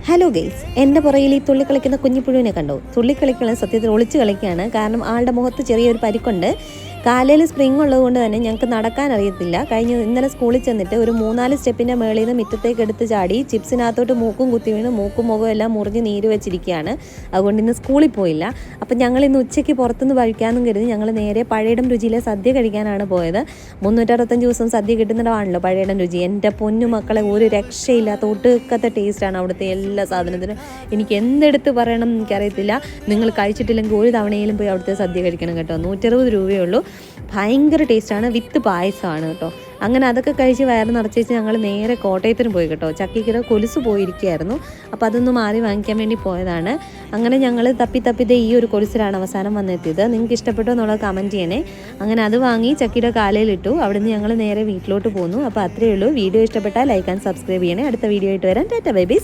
Hello guys, എൻ്റെ പുറകിൽ ഈ തുള്ളിക്കളിക്കുന്ന കുഞ്ഞിപ്പുഴുവിനെ കണ്ടോ? തുള്ളിക്കളിക്കുന്നത് സത്യത്തിൽ ഒളിച്ച് കളിക്കുകയാണ്. കാരണം ആളുടെ മുഖത്ത് ചെറിയൊരു പരിക്കുണ്ട്. കാലയിൽ സ്പ്രിങ് ഉള്ളതുകൊണ്ട് തന്നെ ഞങ്ങൾക്ക് നടക്കാൻ അറിയത്തില്ല. ഇന്നലെ സ്കൂളിൽ ചെന്നിട്ട് ഒരു 3-4 സ്റ്റെപ്പിൻ്റെ മേളിൽ നിന്ന് മുറ്റത്തേക്ക് എടുത്ത് ചാടി ചിപ്സിനകത്തോട്ട് മൂക്കും കുത്തി വീണ് മൂക്കും മുഖവും എല്ലാം മുറിഞ്ഞ് നീര് വെച്ചിരിക്കുകയാണ്. അതുകൊണ്ട് ഇന്ന് സ്കൂളിൽ പോയില്ല. അപ്പം ഞങ്ങൾ ഇന്ന് ഉച്ചയ്ക്ക് പുറത്തുനിന്ന് കഴിക്കാമെന്നും കരുതി ഞങ്ങൾ നേരെ പഴയിടം രുചിയിലെ സദ്യ കഴിക്കാനാണ് പോയത്. 365 ദിവസം സദ്യ കിട്ടുന്നിടമാണല്ലോ പഴയിടം രുചി. എൻ്റെ പൊന്നു മക്കളെ, ഒരു രക്ഷയില്ലാത്ത ഒടുക്കത്തെ ടേസ്റ്റാണ് അവിടുത്തെ എല്ലാ സാധനത്തിനും. എനിക്ക് എന്തെടുത്ത് പറയണം എനിക്കറിയത്തില്ല. നിങ്ങൾ കഴിച്ചിട്ടില്ലെങ്കിൽ ഒരു തവണയിലും പോയി അവിടുത്തെ സദ്യ കഴിക്കണം കേട്ടോ. 160 രൂപയേ ഉള്ളൂ. ഭയങ്കര ടേസ്റ്റാണ്, വിത്ത് പായസമാണ് കേട്ടോ. അങ്ങനെ അതൊക്കെ കഴിച്ച് വയറ് നിറച്ചേച്ച് ഞങ്ങൾ നേരെ കോട്ടയത്തിന് പോയി കേട്ടോ. ചക്കിക്കിടെ കൊലുസ് പോയിരിക്കുകയായിരുന്നു. അപ്പോൾ അതൊന്ന് മാറി വാങ്ങിക്കാൻ വേണ്ടി പോയതാണ്. അങ്ങനെ ഞങ്ങൾ തപ്പി ഈ ഒരു കൊലുസിലാണ് അവസാനം വന്നെത്തിയത്. നിങ്ങൾക്ക് ഇഷ്ടപ്പെട്ടോ എന്നുള്ളത് കമൻറ്റ് ചെയ്യണേ. അങ്ങനെ അത് വാങ്ങി ചക്കിയുടെ കാലയിലിട്ടു. അവിടെ നിന്ന് ഞങ്ങൾ നേരെ വീട്ടിലോട്ട് പോന്നു. അപ്പോൾ അത്രയേ ഉള്ളൂ. വീഡിയോ ഇഷ്ടപ്പെട്ടാൽ ലൈക്ക് ആൻഡ് സബ്സ്ക്രൈബ് ചെയ്യണേ. അടുത്ത വീഡിയോ ആയിട്ട് വരാൻ. Tata bye bye.